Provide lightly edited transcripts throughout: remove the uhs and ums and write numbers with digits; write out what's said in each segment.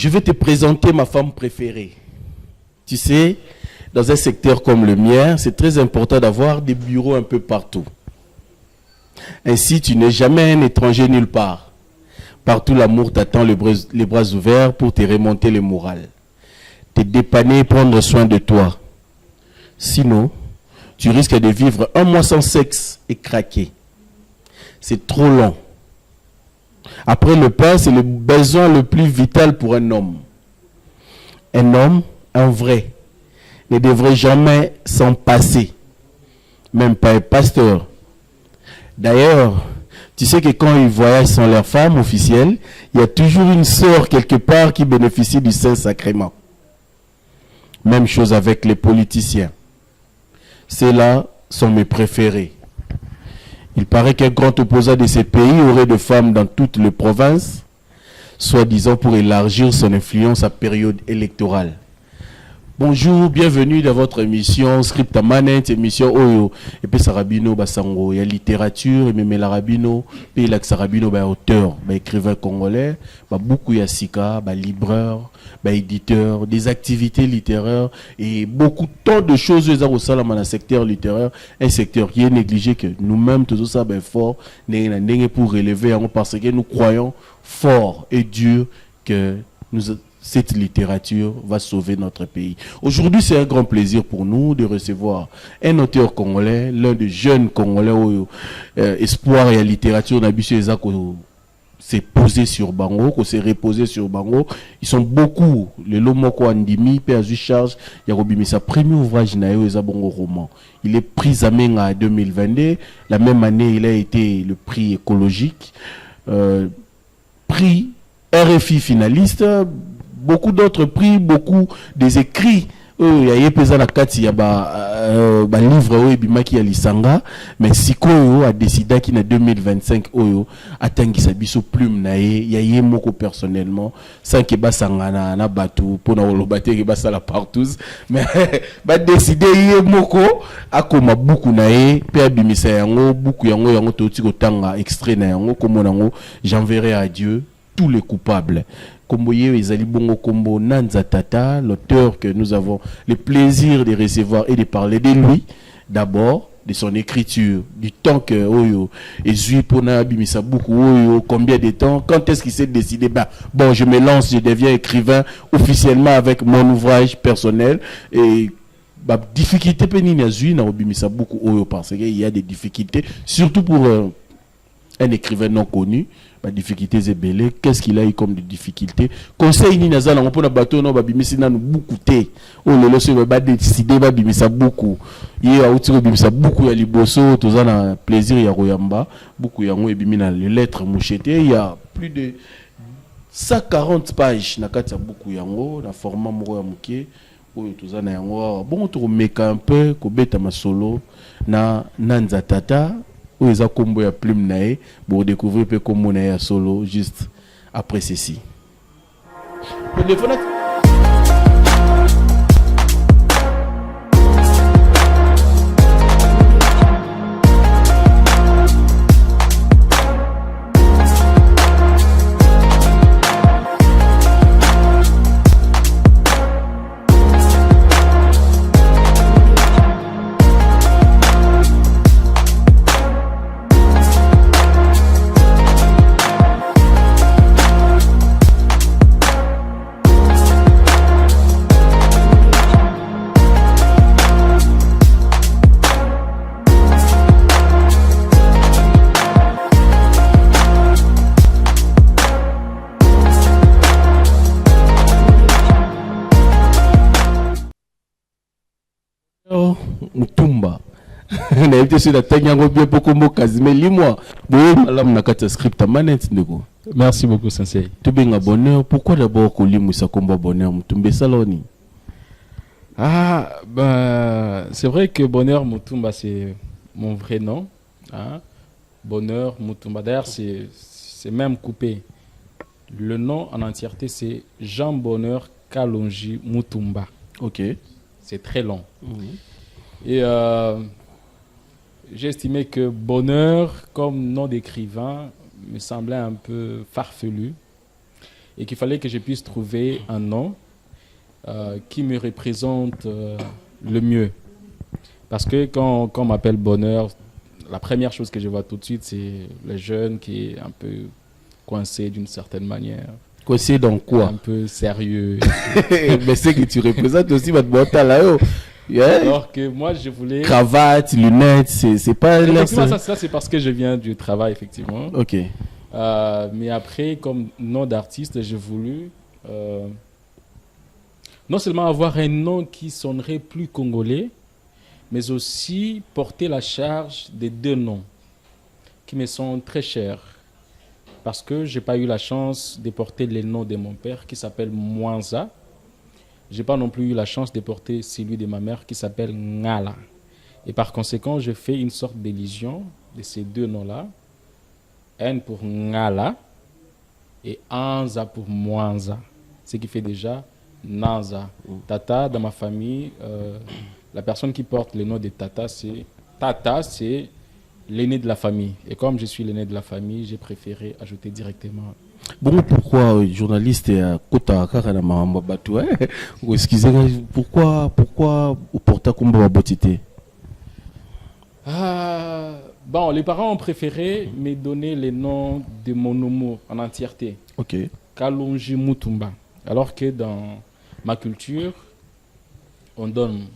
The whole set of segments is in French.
Je vais te présenter ma femme préférée. Tu sais, dans un secteur comme le mien, c'est très important d'avoir des bureaux un peu partout. Ainsi, tu n'es jamais un étranger nulle part. Partout, l'amour t'attend les bras ouverts pour te remonter le moral, te dépanner et prendre soin de toi. Sinon, tu risques de vivre un mois sans sexe et craquer. C'est trop long. Après le pain, c'est le besoin le plus vital pour un homme. Un homme, un vrai, ne devrait jamais s'en passer. Même pas un pasteur. D'ailleurs, tu sais que quand ils voyagent sans leur femme officielle, il y a toujours une sœur quelque part qui bénéficie du Saint-Sacrement. Même chose avec les politiciens. Ceux-là sont mes préférés. Il paraît qu'un grand opposant de ces pays aurait de femmes dans toutes les provinces, soi-disant pour élargir son influence à période électorale. Bonjour, bienvenue dans votre émission Script à Manette, émission Oyo. Et puis Sarabino Basango, il y a littérature, et même Larabino, puis il y a Sarabino, auteur, écrivain congolais, beaucoup y a Sika, libraire, éditeur, des activités littéraires et beaucoup tant de choses au sein dans le secteur littéraire, un secteur qui est négligé que nous-mêmes tout ça fort, pour relever parce que nous croyons fort et dur que cette littérature va sauver notre pays. Aujourd'hui, c'est un grand plaisir pour nous de recevoir un auteur congolais, l'un des jeunes congolais où espoir et la littérature s'est posé sur Bango, qu'on s'est reposé sur Bango. Ils sont beaucoup. Le Lomoko Andimi, Père Charge, Yarobimi, sa premier ouvrage, Bongo roman. Il est prix à Menga en 2022. La même année, il a été le prix écologique. Prix RFI finaliste. Beaucoup d'autres prix, beaucoup des écrits. Il y a un livre qui a lisanga, mais si Koyo a décidé qu'il y a 2025 Oyo atangi sa biso plume na ye ya ye moko personnellement sans que basangana na batu pour na lobate que basala partout mais ba décider ye moko akoma buku na ye pe abimisa yango buku yango toti ko tanga extrait na yango komona yango j'enverrai à Dieu tous les coupables. Komboye Ezali Bongo Kombo Nanza Tata, l'auteur que nous avons le plaisir de recevoir et de parler de lui, d'abord, de son écriture, du temps que Oyo, Ezui Pona Bimisa beaucoup, Oyo, combien de temps, quand est-ce qu'il s'est décidé, bon, je me lance, je deviens écrivain officiellement avec mon ouvrage personnel, et difficulté pénine Ezui, na Bimisa beaucoup, Oyo, parce qu'il y a des difficultés, surtout pour un écrivain non connu. Difficultés et belé, qu'est-ce qu'il a eu comme des difficultés? Conseil ni nazal on peut na bateau non babimisi na beaucoup té. Oh le loso va décider va bimisa beaucoup. Il a outi bimisa beaucoup ya liboso toza na plaisir ya royamba, beaucoup ya ngo ebimina les lettres moucheté, il y a plus de 140 pages na kati ya beaucoup yango na format moko ya muke. Oyo toza na yango bon to meka un peu ko beta masolo na Nanza Tata. Où ils ont combo ya plume nae pour découvrir peu comme on est solo juste après ceci. Mutumba na été sur la tanyango bien beaucoup mo kazime limwa boye malam na kata script manette ndeko. Merci beaucoup Sensei. Tu benga bonheur, pourquoi d'abord ko limusa komba bonheur Mutumba saloni? C'est vrai que Bonheur Mutumba c'est mon vrai nom, hein? Bonheur Mutumba, d'ailleurs c'est même coupé. Le nom en entièreté c'est Jean Bonheur Kalonji Mutumba. OK. C'est très long. Et j'ai estimé que Bonheur, comme nom d'écrivain, me semblait un peu farfelu. et qu'il fallait que je puisse trouver un nom qui me représente le mieux. Parce que quand on m'appelle Bonheur, la première chose que je vois tout de suite, c'est le jeune qui est un peu coincé d'une certaine manière. Coincé dans quoi? Un peu sérieux. Mais c'est que tu représentes aussi votre mental là-haut. Yeah. Alors que moi, je voulais... Cravate, lunettes, c'est pas... Effectivement, ça c'est parce que je viens du travail, effectivement. Ok. Mais après, comme nom d'artiste, j'ai voulu non seulement avoir un nom qui sonnerait plus congolais, mais aussi porter la charge des deux noms qui me sont très chers. Parce que je n'ai pas eu la chance de porter les noms de mon père qui s'appelle Mwanza. Je n'ai pas non plus eu la chance de porter celui de ma mère qui s'appelle Ngala. Et par conséquent, je fais une sorte d'élision de ces deux noms-là. N pour Ngala et Anza pour Mwanza. Ce qui fait déjà Nanza. Tata, dans ma famille, la personne qui porte le nom de Tata, c'est l'aîné de la famille. Et comme je suis l'aîné de la famille, j'ai préféré ajouter directement. Bon, pourquoi journaliste à Kota Kara Mahamba Batou? Excusez-moi, pourquoi au porta Kumba Botité? Bon, les parents ont préféré me donner les noms de mon nom en entièreté. Ok. Kalonji Mutumba. Alors que dans ma culture, on donne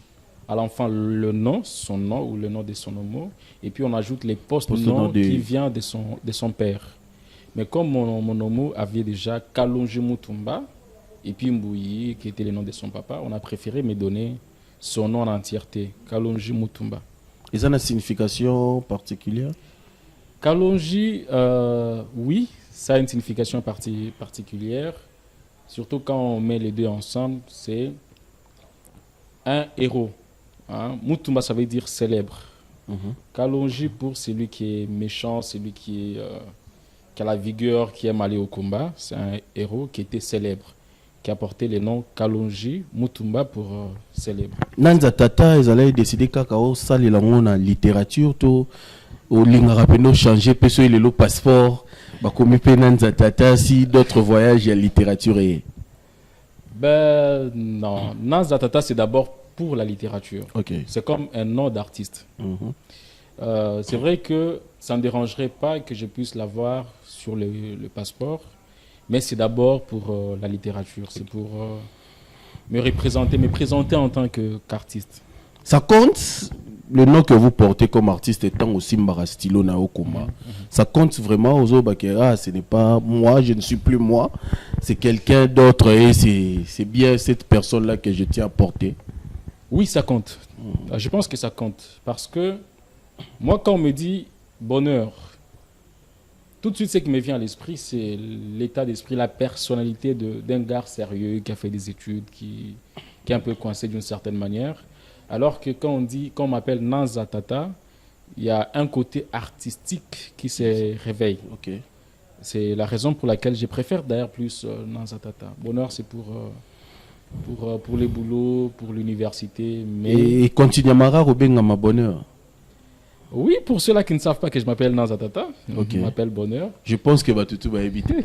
à l'enfant le nom, son nom ou le nom de son homo, et puis on ajoute les post-noms qui viennent de son père. Mais comme mon homo avait déjà Kalonji Mutumba, et puis Mbouyi, qui était le nom de son papa, on a préféré me donner son nom en entièreté, Kalonji Mutumba. Et ça a une signification particulière? Kalonji, oui, ça a une signification particulière. Surtout quand on met les deux ensemble, c'est un héros. Hein? Mutumba, ça veut dire célèbre. Kalonji pour celui qui est méchant, celui qui a la vigueur, qui aime aller au combat. C'est un héros qui était célèbre, qui a porté le nom Kalonji Mutumba pour célèbre. Nanza Tata, ils allaient décider qu'au salle la littérature, tout au lingarapenou changer, parce qu'il le passeport, bah comme Nanza Tata, si d'autres voyages, il y a littérature et. Ben non, Nanza Tata c'est d'abord pour la littérature. Okay. C'est comme un nom d'artiste. C'est vrai que ça ne dérangerait pas que je puisse l'avoir sur le passeport, mais c'est d'abord pour la littérature, c'est pour me présenter en tant qu'artiste. Ça compte le nom que vous portez comme artiste étant aussi Mbarastilo Naokoma. Ça compte vraiment aux autres que ce n'est pas moi, je ne suis plus moi, c'est quelqu'un d'autre et c'est bien cette personne-là que je tiens à porter. Oui, ça compte. Je pense que ça compte parce que moi, quand on me dit bonheur, tout de suite, ce qui me vient à l'esprit, c'est l'état d'esprit, la personnalité d'un gars sérieux qui a fait des études, qui est un peu coincé d'une certaine manière. Alors que quand on m'appelle Nanza Tata, il y a un côté artistique qui se réveille. Okay. C'est la raison pour laquelle je préfère d'ailleurs plus Nanza Tata. Bonheur, c'est pour les boulots, pour l'université. Mais... Et continuamara Robengama Bonheur. Oui, pour ceux-là qui ne savent pas que je m'appelle Nanza Tata, je m'appelle Bonheur. Je pense que Batutu va éviter.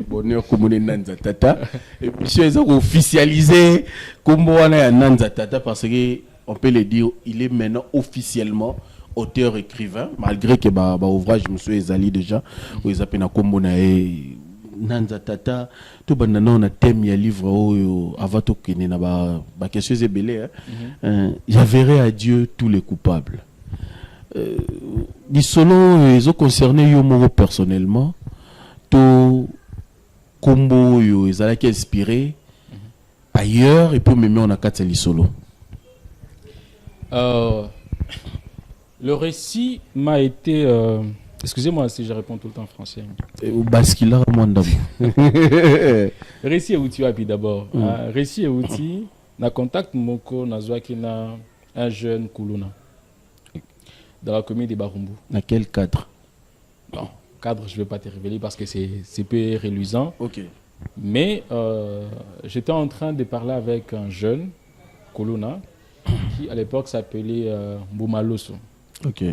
Bonheur comme Nanza Tata. Et puis, si ils ont officialisé comme Nanza Tata, parce qu'on peut le dire, il est maintenant officiellement auteur-écrivain, malgré que ouvrage, je me suis exalé déjà, où ils appellent Nanza Tata, tout le monde a thème, il y a livre, avant tout, il y a quelque chose de belé. J'enverrai à Dieu tous les coupables. Selon ils ont concerné yo personnellement tout combo yo ils allaient inspiré ailleurs et puis même on a quatre solo. Le récit m'a été excusez-moi si je réponds tout le temps en français. Basquila Mwandam. Récit et outil puis d'abord. Récit et outil na contact moko na zwaki na un jeune Kuluna. Dans la commune de Barumbu. Dans quel cadre? Bon, cadre, je ne vais pas te révéler parce que c'est peu reluisant. Ok. Mais j'étais en train de parler avec un jeune, Kolona, qui à l'époque s'appelait Boumaloso. Ok.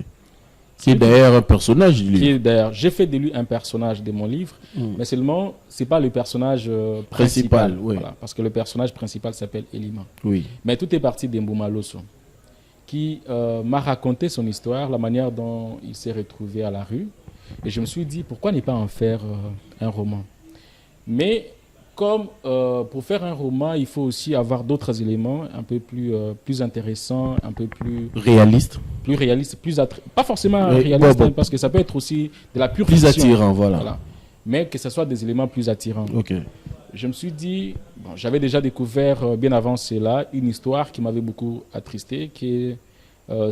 Qui est d'ailleurs un personnage du livre. J'ai fait de lui un personnage de mon livre, mais seulement, c'est pas le personnage Principal, oui. Voilà, parce que le personnage principal s'appelle Elima. Oui. Mais tout est parti d'Mbouma Losso, qui m'a raconté son histoire, la manière dont il s'est retrouvé à la rue. Et je me suis dit, pourquoi ne pas en faire un roman? Mais comme pour faire un roman, il faut aussi avoir d'autres éléments un peu plus intéressants, un peu plus Réaliste. plus réaliste, pas forcément Oui, réaliste, bon. hein, parce que ça peut être aussi de la pure Plus fiction. attirant, voilà. Mais que ce soit des éléments plus attirants. Ok. Je me suis dit, bon, j'avais déjà découvert bien avant cela une histoire qui m'avait beaucoup attristé, qui est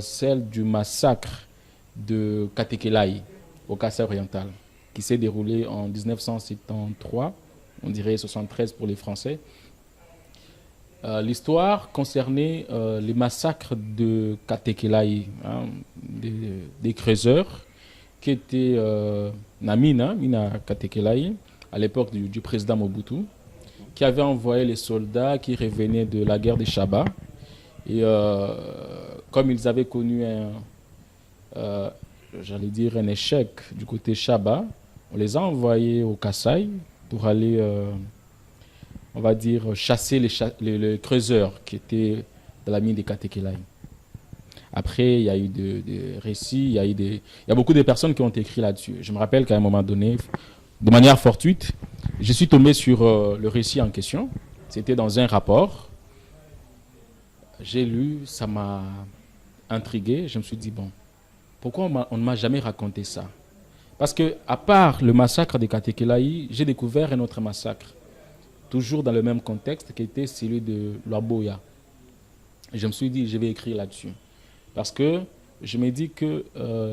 celle du massacre de Katekelai au Kassai oriental, qui s'est déroulé en 1973, on dirait 73 pour les Français. L'histoire concernait les massacres de Katekelai, hein, des creuseurs, qui étaient Mina Katekelai, à l'époque du président Mobutu, qui avait envoyé les soldats qui revenaient de la guerre des Chaba. Et comme ils avaient connu j'allais dire un échec du côté Chaba, on les a envoyés au Kassai pour aller, on va dire, chasser les creuseurs qui étaient dans la mine de Katekelai. Après, il y a eu des récits, il y a beaucoup de personnes qui ont écrit là-dessus. Je me rappelle qu'à un moment donné, de manière fortuite, je suis tombé sur le récit en question. C'était dans un rapport. J'ai lu, ça m'a intrigué. Je me suis dit, bon, pourquoi on ne m'a jamais raconté ça? Parce que, à part le massacre de Katekelai, j'ai découvert un autre massacre, toujours dans le même contexte, qui était celui de Loaboya. Et je me suis dit, je vais écrire là-dessus. Parce que je me dis que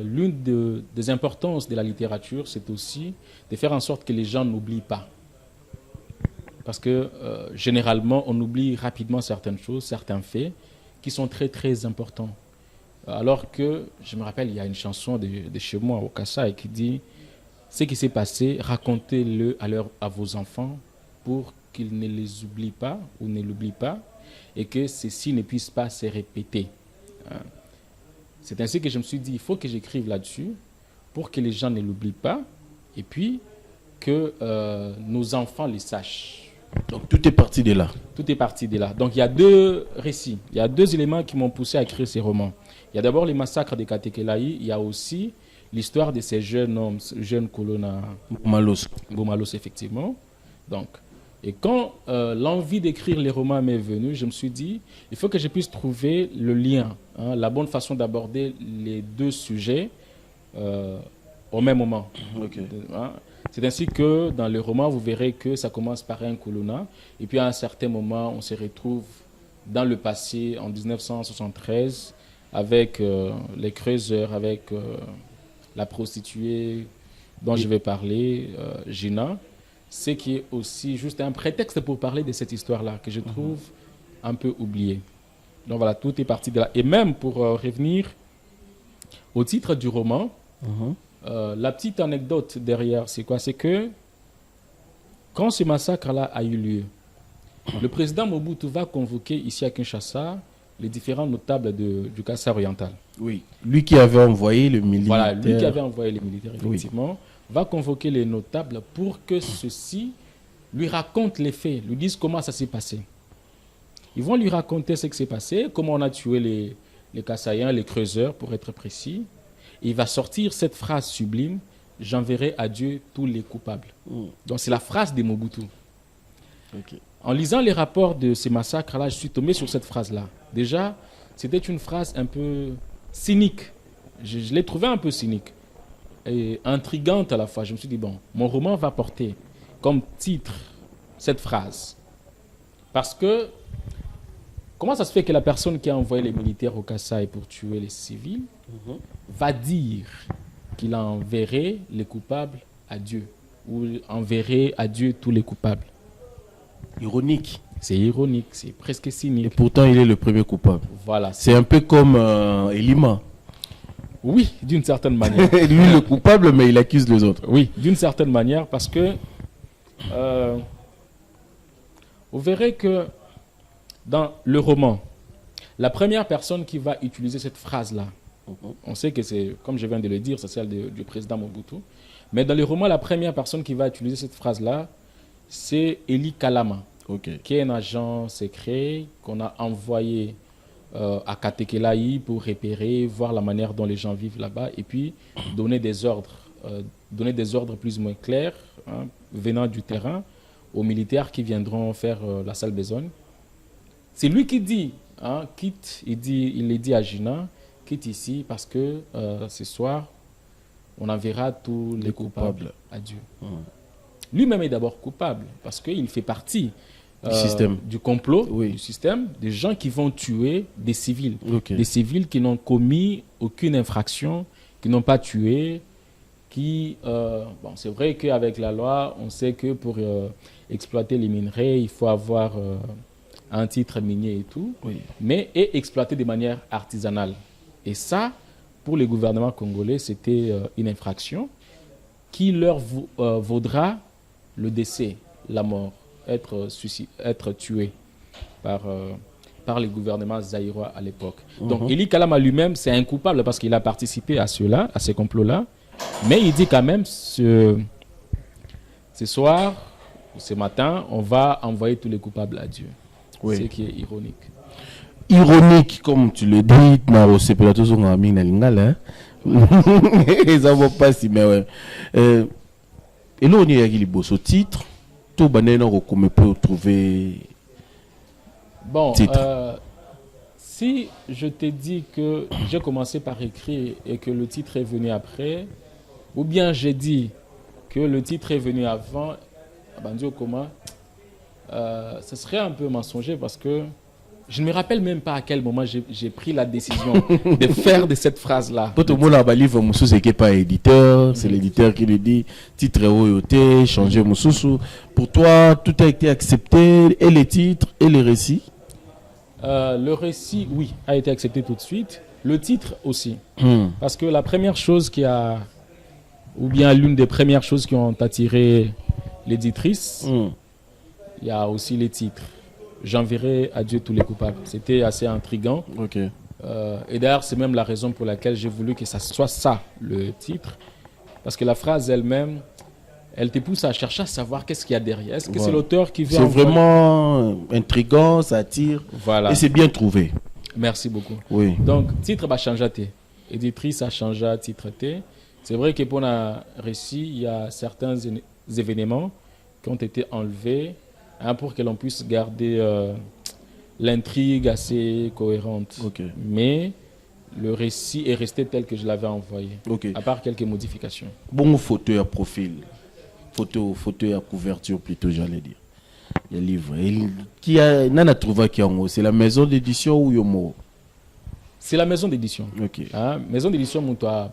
l'une des importances de la littérature, c'est aussi de faire en sorte que les gens n'oublient pas. Parce que généralement, on oublie rapidement certaines choses, certains faits qui sont très très importants. Alors que, je me rappelle, il y a une chanson de chez moi au Kassai qui dit « Ce qui s'est passé, racontez-le à vos enfants pour qu'ils ne les oublient pas ou ne l'oublient pas et que ceci ne puisse pas se répéter. » C'est ainsi que je me suis dit, il faut que j'écrive là-dessus pour que les gens ne l'oublient pas et puis que nos enfants les sachent. Donc tout est parti de là. Tout est parti de là. Donc il y a deux récits, il y a deux éléments qui m'ont poussé à écrire ces romans. Il y a d'abord les massacres de Katekelai, il y a aussi l'histoire de ces jeunes hommes, jeunes colons Bomalos, effectivement. Donc, et quand l'envie d'écrire les romans m'est venue, je me suis dit, il faut que je puisse trouver le lien, hein, la bonne façon d'aborder les deux sujets au même moment. Okay. Hein. C'est ainsi que dans le roman, vous verrez que ça commence par un colonna, et puis à un certain moment, on se retrouve dans le passé, en 1973, avec les creuseurs, avec la prostituée dont je vais parler, Gina. Ce qui est aussi juste un prétexte pour parler de cette histoire-là, que je trouve un peu oubliée. Donc voilà, tout est parti de là. Et même pour revenir au titre du roman, la petite anecdote derrière, c'est quoi? C'est que quand ce massacre-là a eu lieu, le président Mobutu va convoquer ici à Kinshasa les différents notables du Kassai oriental. Oui. Lui qui avait envoyé le militaire. Voilà, lui qui avait envoyé les militaires, effectivement. Oui. Va convoquer les notables pour que ceux-ci lui racontent les faits, lui disent comment ça s'est passé. Ils vont lui raconter ce qui s'est passé, comment on a tué les Kassaïens, les creuseurs, pour être précis. Et il va sortir cette phrase sublime, « J'enverrai à Dieu tous les coupables ». Donc c'est la phrase de Mobutu. Okay. En lisant les rapports de ces massacres-là, je suis tombé sur cette phrase-là. Déjà, c'était une phrase un peu cynique. Je l'ai trouvée un peu cynique. Et intrigante à la fois. Je me suis dit, bon, mon roman va porter comme titre cette phrase. Parce que, comment ça se fait que la personne qui a envoyé les militaires au Kassai pour tuer les civils va dire qu'il enverrait les coupables à Dieu, ou enverrait à Dieu tous les coupables? Ironique. C'est ironique, c'est presque cynique. Et pourtant, il est le premier coupable. Voilà. C'est un peu comme Elima. Oui, d'une certaine manière. Lui le coupable, mais il accuse les autres. Oui, d'une certaine manière, parce que vous verrez que dans le roman, la première personne qui va utiliser cette phrase-là, On sait que c'est, comme je viens de le dire, c'est celle du président Mobutu. Mais dans les romans, la première personne qui va utiliser cette phrase-là, c'est Eli Kalama, qui est un agent secret qu'on a envoyé à Katekelaï pour repérer, voir la manière dont les gens vivent là-bas et puis donner des ordres plus ou moins clairs, hein, venant du terrain aux militaires qui viendront faire la salle besogne. C'est lui qui dit, hein, quitte, il dit à Gina, quitte ici parce que ce soir, on enverra tous les coupables à Dieu. Lui-même est d'abord coupable parce qu'il fait partie du complot, du système, des gens qui vont tuer des civils. Des civils qui n'ont commis aucune infraction, qui n'ont pas tué, qui... bon, c'est vrai qu'avec la loi, on sait que pour exploiter les minerais, il faut avoir un titre minier et tout, mais exploiter de manière artisanale. Et ça, pour les gouvernements congolais, c'était une infraction qui leur vaudra le décès, la mort, être tué par les gouvernements zaïrois à l'époque. Donc, Eli Kalama lui-même, c'est un coupable parce qu'il a participé à cela, à ces complots-là. Mais il dit quand même, ce soir, ce matin, on va envoyer tous les coupables à Dieu. Ce qui est ironique. Ironique, comme tu le dis, dans ce plateau, on a mis l'ingala. Ils n'ont pas si, mais ouais. Et là, on y a eu le titre. Tout le monde peut trouver. Bon, si je t'ai dit que j'ai commencé par écrire et que le titre est venu après, ou bien j'ai dit que le titre est venu avant, ce serait un peu mensonger parce que je ne me rappelle même pas à quel moment j'ai pris la décision de faire de cette phrase-là. Tout le monde a livre c'est qui pas éditeur, c'est l'éditeur qui lui dit titre OYOT, changer Moussoussou. Pour toi, tout a été accepté, et les titres et les récits? Le récit, oui, a été accepté tout de suite. Le titre aussi. Parce que la première chose ou bien l'une des premières choses qui ont attiré l'éditrice, il y a aussi les titres. J'enverrai à Dieu tous les coupables. C'était assez intriguant. Et d'ailleurs, c'est même la raison pour laquelle j'ai voulu que ça soit ça, le titre. Parce que la phrase elle-même, elle te pousse à chercher à savoir qu'est-ce qu'il y a derrière. Est-ce que c'est l'auteur qui veut... C'est vraiment intriguant, ça attire. Voilà. Et c'est bien trouvé. Merci beaucoup. Donc, titre va changer. Éditrice a changé titre. C'est vrai que pour un récit, il y a certains événements qui ont été enlevés, hein, pour que l'on puisse garder l'intrigue assez cohérente. Mais le récit est resté tel que je l'avais envoyé, à part quelques modifications. Bon, photo à profil, photo à couverture plutôt, j'allais dire. Il y a livre. Qui a nana trouvé qui en haut, c'est la maison d'édition ou Yomo? C'est la maison d'édition. Hein, maison d'édition, mon toit.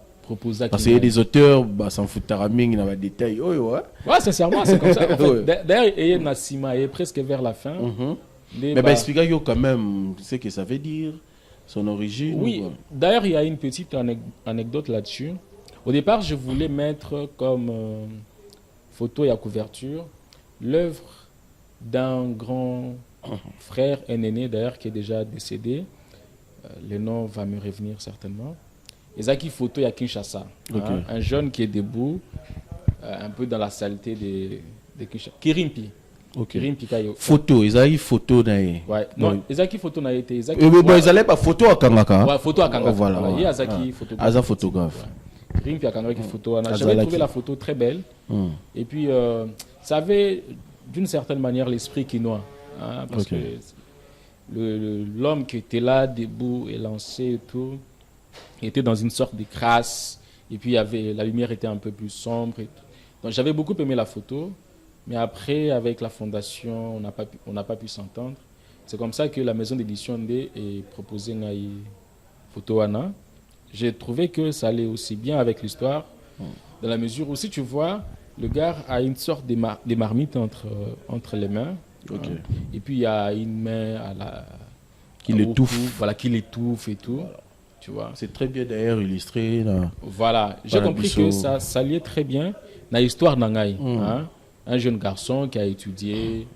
Parce qu'il y a des auteurs, s'en foutent il y a des détails. Ouais, sincèrement, c'est comme ça. En fait, d'ailleurs, il y a Nassima, il est presque vers la fin. Mais expliquez-moi quand même ce que ça veut dire, son origine. Oui, d'ailleurs, il y a une petite anecdote là-dessus. Au départ, je voulais mettre comme photo et à couverture l'œuvre d'un grand frère, un aîné d'ailleurs, qui est déjà décédé. Le nom va me revenir certainement. Ezaki photo à Kinshasa, un jeune qui est debout, un peu dans la saleté de Kinshasa. Kirimpi. Kirimpi Kayo. Photo, Ezaki photo nae. Ouais. Non, Ezaki photo nae été. Ils allaient pas photo à Kangaka. Ouais, photo à Kangaka. Voilà. Il y a Ezaki photographe. Aza photographe. Kirimpi à Kangaka qui photo. J'avais trouvé la photo très belle. Et puis ça avait d'une certaine manière l'esprit quinois, hein, parce que l'homme qui était là debout et lancé et tout. Il était dans une sorte de crasse, et puis la lumière était un peu plus sombre. Donc j'avais beaucoup aimé la photo, mais après, avec la fondation, on n'a pas pu s'entendre. C'est comme ça que la maison d'édition D est proposée une photo Anna. J'ai trouvé que ça allait aussi bien avec l'histoire, dans la mesure où, si tu vois, le gars a une sorte de marmite entre les mains, et puis il y a une main qui l'étouffe. Voilà, qui l'étouffe et tout. Voilà. C'est très bien d'ailleurs illustré. Voilà, j'ai compris que ça liait très bien dans l'histoire d'Angaï. Un jeune garçon qui a étudié,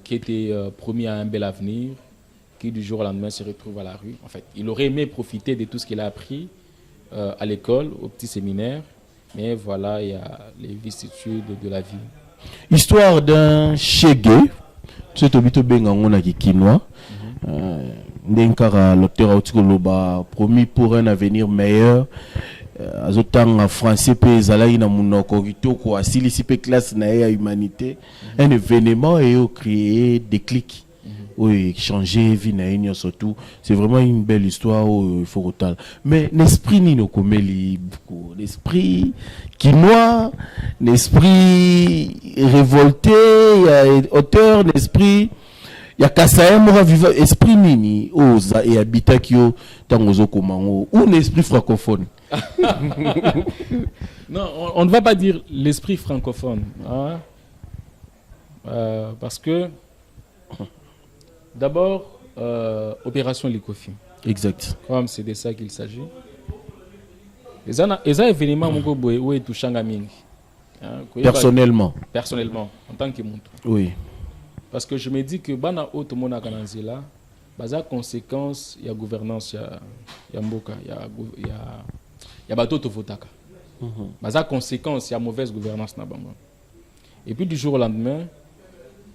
qui était promis à un bel avenir, qui du jour au lendemain se retrouve à la rue. En fait, il aurait aimé profiter de tout ce qu'il a appris à l'école, au petit séminaire, mais voilà, il y a les vicissitudes de la vie. Histoire d'un Chege, tu sais, Tobito Bengangon qui kinois. N'enkara l'auteur Autikoloba promis pour un avenir meilleur. Azotang français pe zalaki na munoko kitoko asilisi pe classe na ya humanité. Un événement et créé des clics. Oui, changer vie na yenyo surtout. C'est vraiment une belle histoire il faut autant. Mais l'esprit ni no komeli beaucoup. L'esprit quinois, l'esprit révolté, il y a auteur, l'esprit il y a Kasaye mora vivant esprit nini oza et habitakio tangozo komango ou un esprit francophone. Non, on ne va pas dire l'esprit francophone, hein? Parce que d'abord opération Likofi. Exact. Comme c'est de ça qu'il s'agit. Les événements mongo boy ou et touchanga mingi. Personnellement. Personnellement, en tant que monde. Oui. Parce que je me dis que bana auto mona kananzela, baza conséquence il y a gouvernance il y a mboka, il y a bato to votaka. Baza conséquence il y a mauvaise gouvernance na bango. Et puis du jour au lendemain,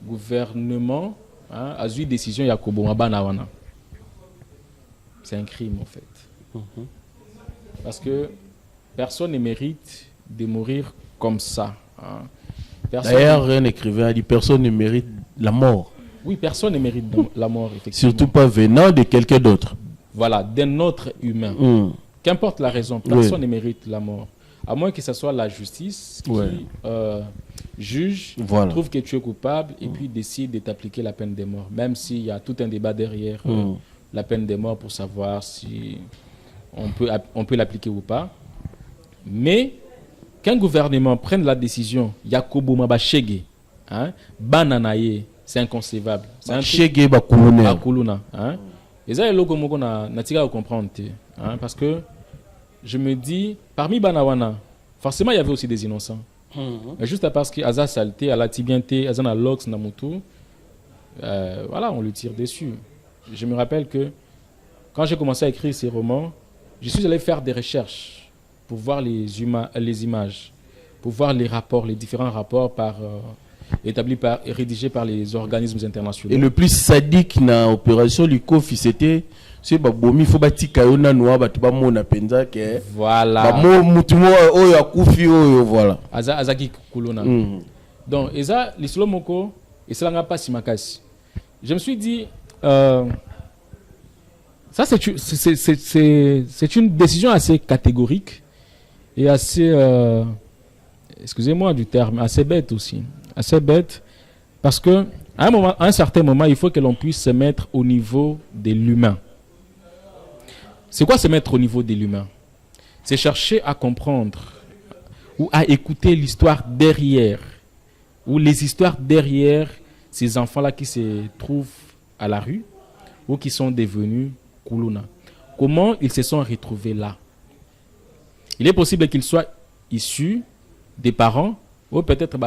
gouvernement a eu décision il y a koboma bana wana. C'est un crime en fait. Parce que personne ne mérite de mourir comme ça. D'ailleurs, un écrivain a dit personne ne mérite la mort. Oui, personne ne mérite la mort, effectivement. Surtout pas venant de quelqu'un d'autre. Voilà, d'un autre humain. Qu'importe la raison, personne ne mérite la mort. À moins que ce soit la justice qui juge, trouve que tu es coupable et puis décide de t'appliquer la peine de mort. Même s'il y a tout un débat derrière la peine de mort pour savoir si on peut l'appliquer ou pas. Mais qu'un gouvernement prenne la décision, Yakobo Mabachege, Bananaye, c'est inconcevable. C'est un Chege Bakuluna. Et ça, c'est ce que je comprends. Parce que je me dis, parmi Banawana, forcément, il y avait aussi des innocents. Mais juste parce qu'il y a Aza Saleté, à la Tibienté, Azana Lox, Namutu, voilà, on lui tire dessus. Je me rappelle que quand j'ai commencé à écrire ces romans, je suis allé faire des recherches pour voir les images, pour voir les rapports, les différents rapports établis et rédigés par les organismes internationaux. Et le plus sadique dans l'opération Likofi, c'était c'est babomi il faut batika yona noa batuba mona penza ke voilà ba mutumo oyo akufi oyo voilà azaki kulona. Donc eza lisolo moko et cela n'a pas si makasi. Je me suis dit ça c'est une décision assez catégorique et assez excusez-moi du terme, assez bête aussi. Assez bête parce que à un certain moment, il faut que l'on puisse se mettre au niveau de l'humain. C'est quoi se mettre au niveau de l'humain? C'est chercher à comprendre ou à écouter l'histoire derrière, ou les histoires derrière ces enfants-là qui se trouvent à la rue ou qui sont devenus Kuluna. Comment ils se sont retrouvés là? Il est possible qu'ils soient issus des parents ou peut-être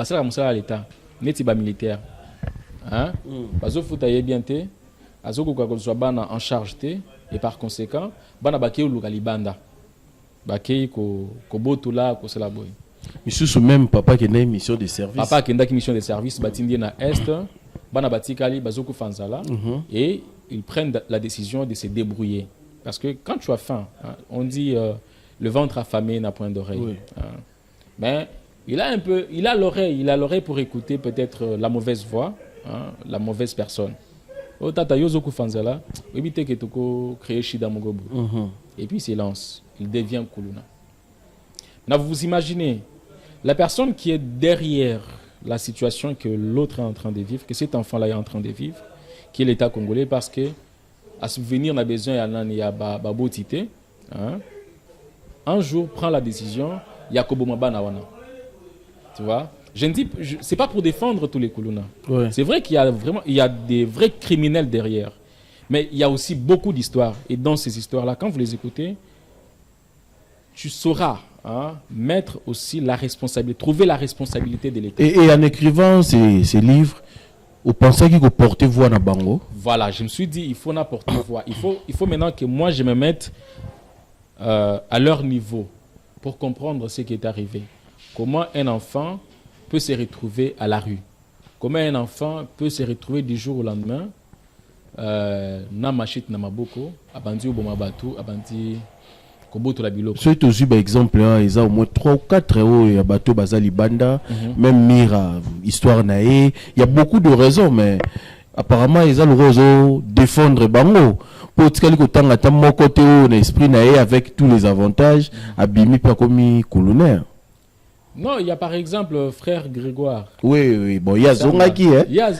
c'est à l'État, militaire. Bazo foutaye bien té, azoko kwa soit bana en charge té et par conséquent bana baké ou lukalibanda. Baké ko botula ko cela boy. Monsieur même papa qui a une mission de service. Papa qui a une mission de service batindi na est, bana batikali bazoko fanzala et ils prennent la décision de se débrouiller parce que quand tu as faim, on dit le ventre affamé n'a point d'oreille. Oui. Mais il a l'oreille pour écouter peut-être la mauvaise voix, la mauvaise personne. Et puis il s'élance, il devient Kuluna. Maintenant, vous imaginez, la personne qui est derrière la situation que l'autre est en train de vivre, que cet enfant-là est en train de vivre, qui est l'État congolais, parce que à subvenir, on a besoin de beauté. Un jour, prend la décision, Yakobo Mabanawana. Tu vois, je ne dis, c'est pas pour défendre tous les Kuluna. Ouais. C'est vrai qu'il y a des vrais criminels derrière, mais il y a aussi beaucoup d'histoires. Et dans ces histoires-là, quand vous les écoutez, tu sauras mettre aussi la responsabilité, trouver la responsabilité de l'État. Et en écrivant ces livres, Vous pensez qu'il faut porter voix dans Bango? Voilà, je me suis dit, il faut n'apporter voix. Il faut maintenant que moi, je me mette à leur niveau pour comprendre ce qui est arrivé. Comment un enfant peut se retrouver à la rue. Comment un enfant peut se retrouver du jour au lendemain na machite na maboko, abandi obomabatu, abandi koboto la biloko. Si tu as un exemple, il y a au moins 3 ou 4 euros, il y a bateau Bazali Banda, même Mira, histoire naé. Il y a beaucoup de raisons, mais apparemment, ils ont le réseau défendre Bango. Pour que tu aies mon côté un esprit naé avec tous les avantages, abimi pas comme colonel. Non, il y a par exemple frère Grégoire. Oui, bon, il y a Zongaki, hein. Il y a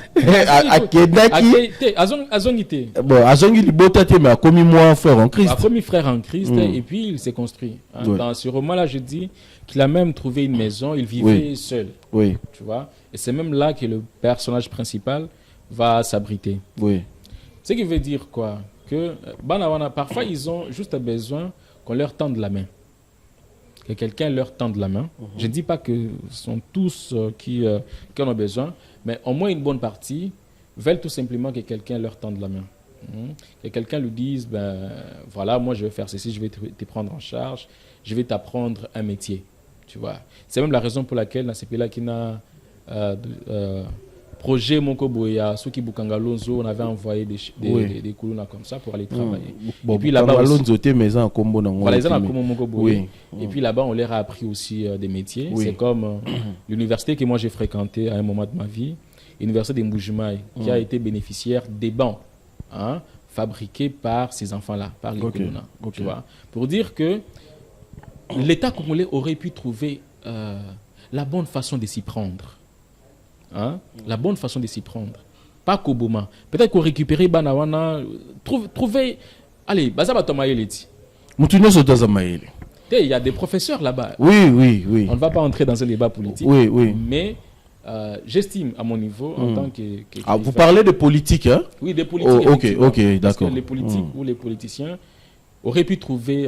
Akedaki. Azongité. Bon, Azongi Libotate, mais a commis moi frère en Christ. A commis frère en Christ, et puis il s'est construit. Hein. Oui. Dans ce roman-là, je dis qu'il a même trouvé une maison, il vivait seul. Oui. Tu vois. Et c'est même là que le personnage principal va s'abriter. Oui. Ce qui veut dire quoi? Que parfois, ils ont juste besoin qu'on leur tende la main. Que quelqu'un leur tende la main. Je ne dis pas que ce sont tous qui en ont besoin, mais au moins une bonne partie veulent tout simplement que quelqu'un leur tende la main. Que quelqu'un lui dise, ben voilà, moi je vais faire ceci, je vais te prendre en charge, je vais t'apprendre un métier. Tu vois. C'est même la raison pour laquelle dans ces pays-là qui n'a projet Monkoboya, ceux qui Bukangalonzo, on avait envoyé des colonnes comme ça pour aller travailler. Bon, et puis là-bas oui. Et puis là-bas, on leur a appris aussi des métiers. Oui. C'est comme l'université que moi j'ai fréquentée à un moment de ma vie, l'université de Mbujimaï, qui a été bénéficiaire des bancs fabriqués par ces enfants-là, par les colonnes. Tu vois, pour dire que l'État congolais aurait pu trouver la bonne façon de s'y prendre. La bonne façon de s'y prendre. Pas Koboma. Peut-être qu'on récupérait Banawana, trouver. Allez, Bazaba Tomaïleti. Il y a des professeurs là-bas. Oui. On ne va pas entrer dans un débat politique. Oui. Mais j'estime à mon niveau, en tant que vous parlez de politique, hein? Oui, des politiques. Ok, d'accord. Les politiques ou les politiciens auraient pu trouver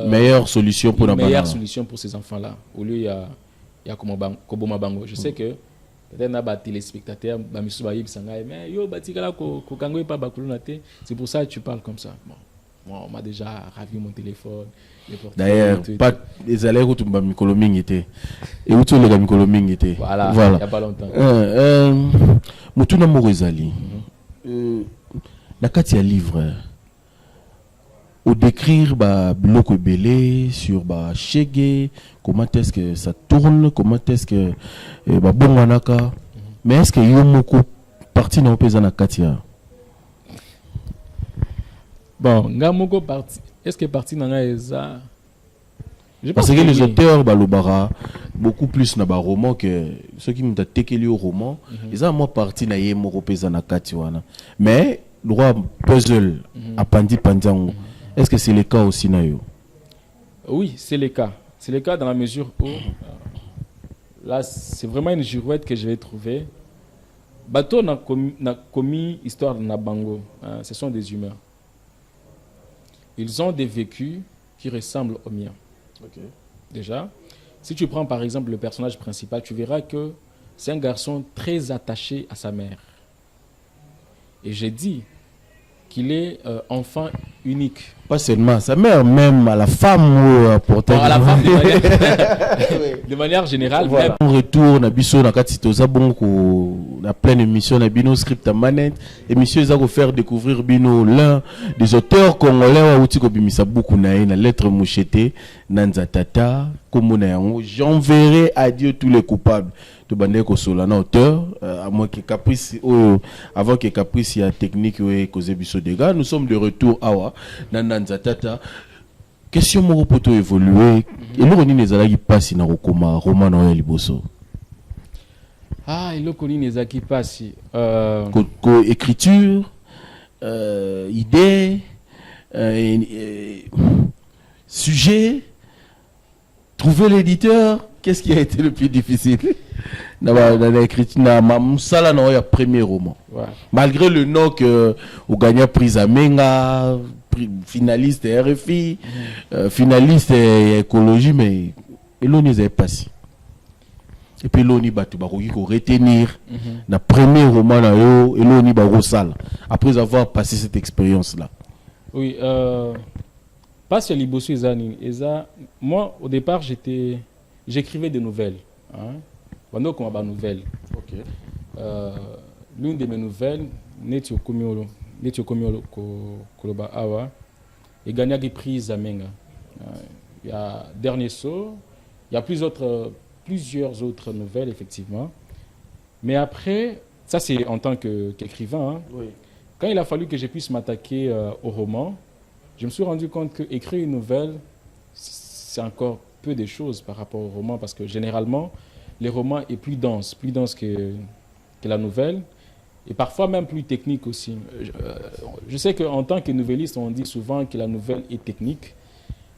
meilleure solution pour solution pour ces enfants-là. Au lieu, il y a Koboma Bango. Je sais que peut-être des téléspectateurs, c'est pour ça que tu parles comme ça. Bon, on m'a déjà ravi mon téléphone. D'ailleurs, pas des allers où tu m'as mis colomingité. Et où tu l'as mis colomingité. Voilà, il n'y a pas longtemps. Moutuna Morezali. Nakati a livre. Au décrire bloc belé sur Chege, comment est-ce que ça tourne, comment est-ce que bonganaka, mais est-ce que yomoko parti na opeza na katia? Bon, ngamoko parti, est-ce que parti na ngaeza? Parce que les auteurs balobara beaucoup plus na ba roman que ceux qui m'ont tekeli au roman, ils ont moi parti na yemoko opeza na katiwana. Mais droit puzzle apandi pandiango. Est-ce que c'est le cas aussi, Nayo? Oui, c'est le cas. C'est le cas dans la mesure où, là, c'est vraiment une girouette que je vais trouver. Bateau n'a commis histoire de Nabango. Ce sont des humains. Ils ont des vécus qui ressemblent aux miens. Okay. Déjà, si tu prends par exemple le personnage principal, tu verras que c'est un garçon très attaché à sa mère. Et j'ai dit qu'il est enfant unique. Pas seulement sa mère, même à la femme ou à la femme de manière générale. Voilà. On retourne à Bisso, na Katitoza Bonko, na pleine émission, na Bino Script à Manette. Émission, ils ont faire découvrir Bino, l'un des auteurs congolais, ou Tiko Bimisa beaucoup na lettre mouchetée, Nanza Tata, Komonayango. J'enverrai à Dieu tous les coupables. De Bandeko Solana auteur, à moins que Caprice, avant que Caprice y a technique ou cause biso dégâts, nous sommes de retour à Nananza Tata. Question mon poto évoluer. Et nous on les alagi passi na rokoma roman Noël Liboso. Ah, il a les aki passi. Écriture, idée, sujet, trouver l'éditeur. Qu'est-ce qui a été le plus difficile? Dans l'écriture, dans le premier roman. Ouais. Malgré le nom que vous gagnez prix à Menga, finaliste RFI, finaliste écologie, mais l'on n'y est pas si. Et puis l'oni batu bakoki ko retenir na premier roman na yo et l'oni ba rosal après avoir passé cette expérience là. Oui, pas sur Libosu Eza. Moi, au départ, j'écrivais des nouvelles. Hein. Pendant qu'on a des nouvelles. OK. L'une de mes nouvelles, Netio Komiolo Koloba Awa, et gagné des prix à Menga. Il y a Dernier Saut, il y a plusieurs autres nouvelles, effectivement. Mais après, ça c'est en tant qu'écrivain. Hein. Oui. Quand il a fallu que je puisse m'attaquer au roman, je me suis rendu compte qu'écrire une nouvelle, c'est encore peu de choses par rapport au roman, parce que généralement, les romans est plus dense que la nouvelle, et parfois même plus technique aussi. Je sais qu'en tant que nouvelliste, on dit souvent que la nouvelle est technique,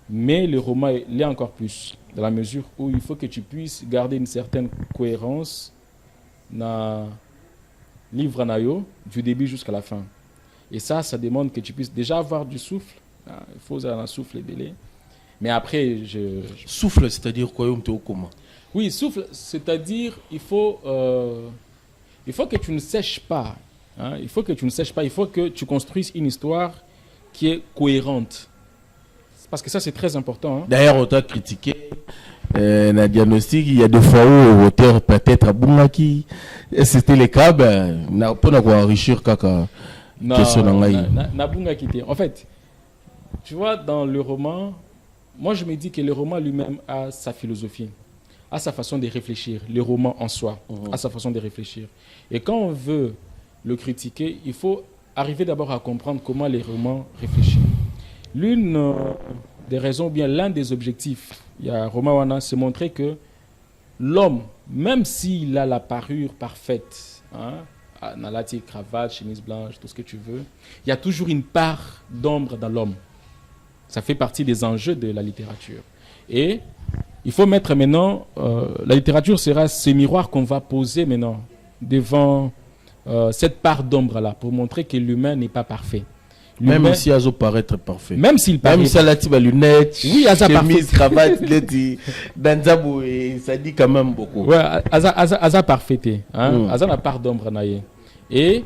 mais le roman l'est encore plus, dans la mesure où il faut que tu puisses garder une certaine cohérence dans le livre Nayo, du début jusqu'à la fin. Et ça demande que tu puisses déjà avoir du souffle. Il faut avoir un souffle et délai. Mais après, Souffle, c'est-à-dire quoi? Comment? Oui, souffle, c'est-à-dire il faut que tu ne sèches pas. Hein. Il faut que tu ne sèches pas. Il faut que tu construises une histoire qui est cohérente. Parce que ça, c'est très important. Hein. D'ailleurs, on t'a critiqué. Dans le diagnostic, il y a des fois où l'auteur peut-être a Boungaki. Et c'était le cas, on peut enrichir Kaka. En fait, tu vois, dans le roman, moi je me dis que le roman lui-même a sa philosophie, a sa façon de réfléchir, le roman en soi, a sa façon de réfléchir. Et quand on veut le critiquer, il faut arriver d'abord à comprendre comment les romans réfléchissent. L'une des raisons, ou bien l'un des objectifs, il y a Romain Wana, c'est montrer que l'homme, même s'il a la parure parfaite, hein, nalati, cravate, chemise blanche, tout ce que tu veux, il y a toujours une part d'ombre dans l'homme. Ça fait partie des enjeux de la littérature. Et il faut mettre maintenant, la littérature sera ce miroir qu'on va poser maintenant devant cette part d'ombre-là, pour montrer que l'humain n'est pas parfait. Même si Azo paraît être parfait. Même s'il paraît. Même si elle a des lunettes, oui, chemise, cravate, Danzabou, ça dit quand même beaucoup. Ouais, Aza parfaité. Hein? Aza n'a part d'ombre naïe. Et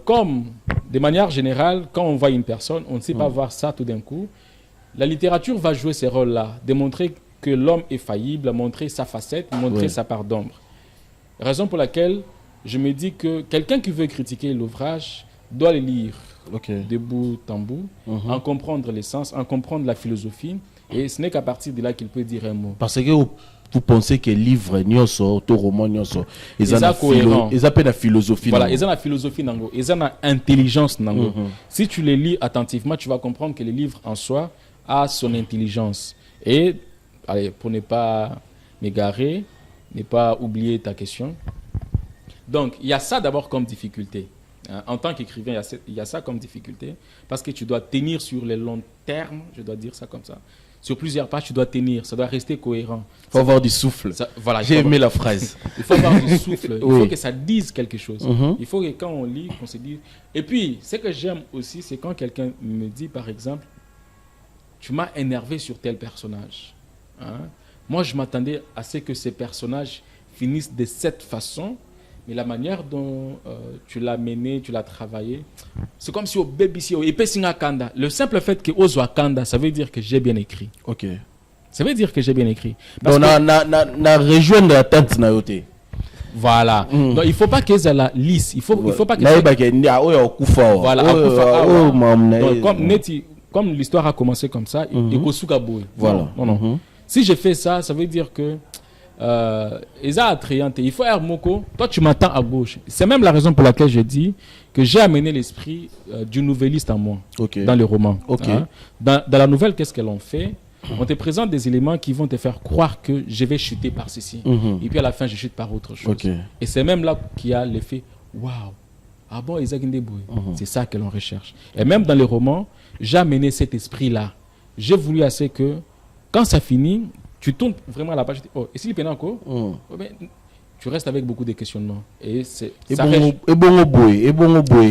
comme, de manière générale, quand on voit une personne, on ne sait pas voir ça tout d'un coup. La littérature va jouer ces rôles-là, démontrer que l'homme est faillible, montrer sa facette, montrer sa part d'ombre. Raison pour laquelle je me dis que quelqu'un qui veut critiquer l'ouvrage doit le lire de bout en bout, en comprendre l'essence, en comprendre la philosophie, et ce n'est qu'à partir de là qu'il peut dire un mot. Parce que vous pensez que livre, tout roman, ils ont la philosophie. Voilà, ils ont la philosophie, ils ont l'intelligence. Si tu les lis attentivement, tu vas comprendre que le livre en soi a son intelligence. Et, allez, pour ne pas m'égarer, ne pas oublier ta question. Donc, il y a ça d'abord comme difficulté. En tant qu'écrivain, il y a ça comme difficulté, parce que tu dois tenir sur les longs termes, je dois dire ça comme ça. Sur plusieurs pages, tu dois tenir, ça doit rester cohérent. Il faut avoir du souffle. Voilà, j'ai aimé la phrase. Il faut avoir du souffle, il faut que ça dise quelque chose. Il faut que quand on lit, on se dise... Et puis, ce que j'aime aussi, c'est quand quelqu'un me dit, par exemple, tu m'as énervé sur tel personnage. Hein? Moi, je m'attendais à ce que ces personnages finissent de cette façon, mais la manière dont tu l'as mené, tu l'as travaillé, c'est comme si au bébé ici, Kanda. Le simple fait que Ozwa Kanda, ça veut dire que j'ai bien écrit. Ok. Ça veut dire que j'ai bien écrit. Donc, na rejoindre la tête na yote. Voilà. Donc, il ne faut pas que ça la lisse. Il faut pas que voilà. Comme l'histoire a commencé comme ça, il faut voilà. Non. Si je fais ça, ça veut dire que il faut être moko. Toi, tu m'attends à gauche. C'est même la raison pour laquelle je dis que j'ai amené l'esprit du nouvelliste en moi dans le roman. Hein? Dans la nouvelle, qu'est-ce qu'elle en fait? On te présente des éléments qui vont te faire croire que je vais chuter par ceci. Et puis à la fin, je chute par autre chose. Et c'est même là qu'il y a l'effet waouh. Ah bon, Isaac Ndeboui. C'est ça que l'on recherche. Et même dans le roman, j'ai amené cet esprit-là. J'ai voulu assez que quand ça finit, tu tournes vraiment à la page. Oh, et s'il peine encore, tu restes avec beaucoup de questionnements. Et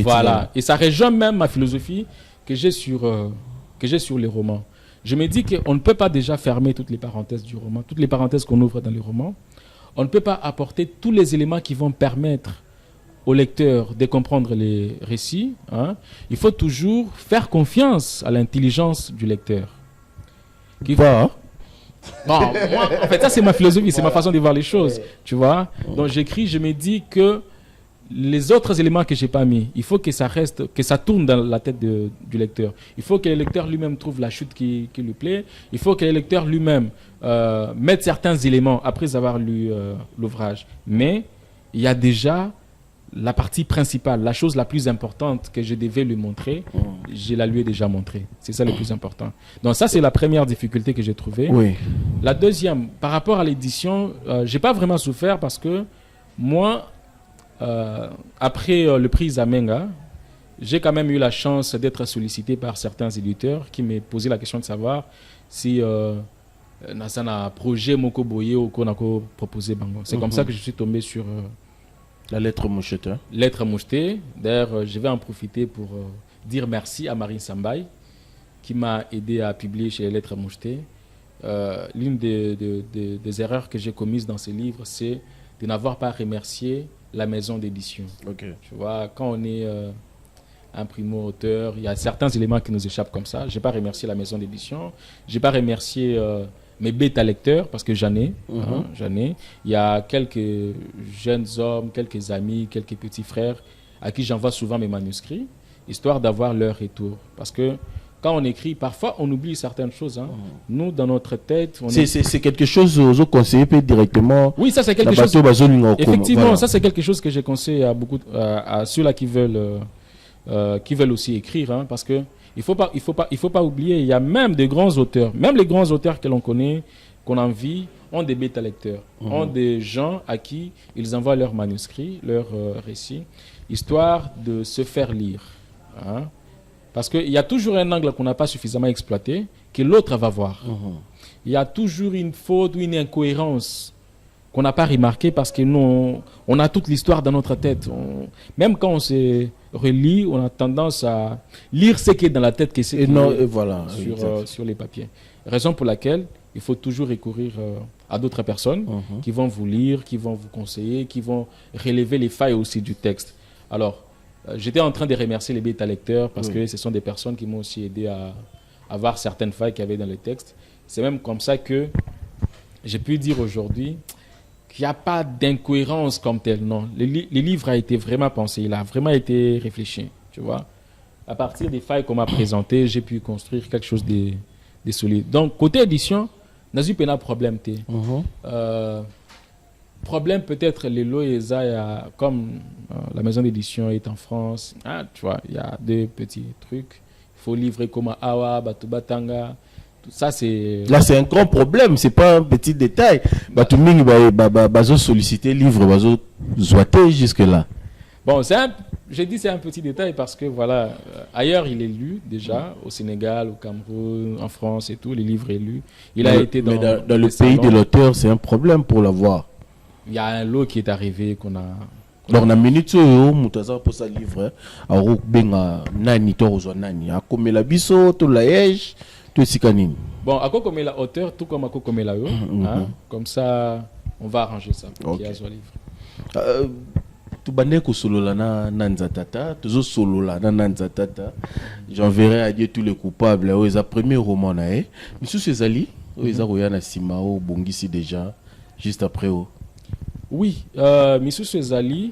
voilà. Et ça rejoint même ma philosophie que j'ai sur les romans. Je me dis qu'on ne peut pas déjà fermer toutes les parenthèses du roman, toutes les parenthèses qu'on ouvre dans les romans. on ne peut pas apporter tous les éléments qui vont permettre au lecteur de comprendre les récits. Hein. Il faut toujours faire confiance à l'intelligence du lecteur. Hein? Bon, moi, en fait, ça c'est ma philosophie, c'est ma façon de voir les choses, tu vois. Donc j'écris, je me dis que les autres éléments que j'ai pas mis, il faut que ça reste, que ça tourne dans la tête du lecteur. Il faut que le lecteur lui-même trouve la chute qui lui plaît. Il faut que le lecteur lui-même mette certains éléments après avoir lu l'ouvrage. Mais il y a déjà la partie principale, la chose la plus importante que je devais lui montrer, je la lui ai déjà montrée. C'est ça le plus important. Donc ça, c'est la première difficulté que j'ai trouvée. Oui. La deuxième, par rapport à l'édition, j'ai pas vraiment souffert parce que moi, après le prix Zamenga, j'ai quand même eu la chance d'être sollicité par certains éditeurs qui m'ont posé la question de savoir si Nasana projet Moko Boye ou Konako proposé Bango. C'est comme ça que je suis tombé sur la lettre mouchetée. Lettre mouchetée. D'ailleurs, je vais en profiter pour dire merci à Marine Sambaï qui m'a aidé à publier chez les Lettres mouchetées. L'une des erreurs que j'ai commises dans ces livres, c'est de n'avoir pas remercié la maison d'édition. Okay. Tu vois, quand on est imprimeur-auteur, il y a certains éléments qui nous échappent comme ça. Je n'ai pas remercié la maison d'édition. Je n'ai pas remercié mes bêta-lecteurs, parce que j'en ai. J'en ai. Il y a quelques jeunes hommes, quelques amis, quelques petits frères à qui j'envoie souvent mes manuscrits, histoire d'avoir leur retour. Parce que quand on écrit, parfois on oublie certaines choses. Hein. Nous, dans notre tête... C'est quelque chose aux conseillers peut directement... Oui, ça c'est quelque chose... Effectivement, voilà. Ça c'est quelque chose que j'ai conseillé à beaucoup à ceux-là qui veulent aussi écrire. Hein, parce que il faut pas oublier, il y a même des grands auteurs, même les grands auteurs que l'on connaît, qu'on envie, ont des bêta-lecteurs, ont des gens à qui ils envoient leurs manuscrits, leurs récits, histoire de se faire lire. Hein. Parce qu'il y a toujours un angle qu'on n'a pas suffisamment exploité, que l'autre va voir. Il y a toujours une faute ou une incohérence qu'on n'a pas remarqué parce que nous, on a toute l'histoire dans notre tête. Même quand on se relit, on a tendance à lire ce qui est dans la tête que c'est voilà, sur les papiers. Raison pour laquelle il faut toujours recourir à d'autres personnes qui vont vous lire, qui vont vous conseiller, qui vont relever les failles aussi du texte. Alors, j'étais en train de remercier les bêta-lecteurs parce que ce sont des personnes qui m'ont aussi aidé à voir certaines failles qu'il y avait dans le texte. C'est même comme ça que j'ai pu dire aujourd'hui qu'il n'y a pas d'incohérence comme tel. Non, le livre a été vraiment pensé, il a vraiment été réfléchi. Tu vois, à partir des failles qu'on m'a présentées, j'ai pu construire quelque chose de solide. Donc, côté édition, n'a pas de problème. Problème peut-être les lots et ça, comme la maison d'édition est en France, tu vois, il y a deux petits trucs. Il faut livrer comme Awa, Batubatanga. Tout ça, c'est... Là, c'est un grand problème, c'est pas un petit détail. Batuming va solliciter livre, va zoiter jusque-là. Bon, j'ai dit c'est un petit détail parce que voilà, ailleurs il est lu déjà, au Sénégal, au Cameroun, en France et tout, les livres est lu. Il a été dans le pays de l'auteur, c'est un problème pour l'avoir. Il y a un lot qui est arrivé qu'on a... Donc, na minute où mutaza pour ça livre, a benga nani tozo nani, a comme la biso, to la yej, to sikanini. Bon, à quoi comme la auteur, tout comme à quoi comme la comme ça, on va arranger ça pour qu'il y ait un livre. Tu bande ko solola na nanzatata, toujours solola na nanzatata. J'enverrai à Dieu tous les coupables. Ils a premier roman na Monsieur Césali, ils a royana simao bongisi déjà juste après eux. Oui, Monsieur Césali,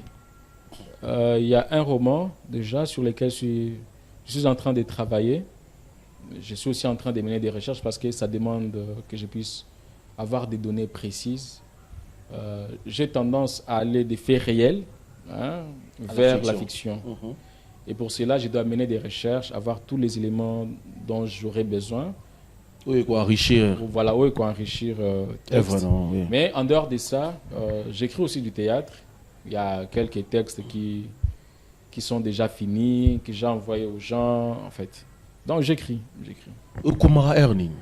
il y a un roman déjà sur lequel je suis en train de travailler. Je suis aussi en train de mener des recherches parce que ça demande que je puisse avoir des données précises. J'ai tendance à aller des faits réels vers la fiction. Et pour cela, je dois mener des recherches, avoir tous les éléments dont j'aurai besoin. Oui, quoi enrichir. Voilà, oui, quoi enrichir. Oui. Mais en dehors de ça, j'écris aussi du théâtre. Il y a quelques textes qui sont déjà finis, que j'ai envoyés aux gens, en fait. Donc j'écris. Comment earning?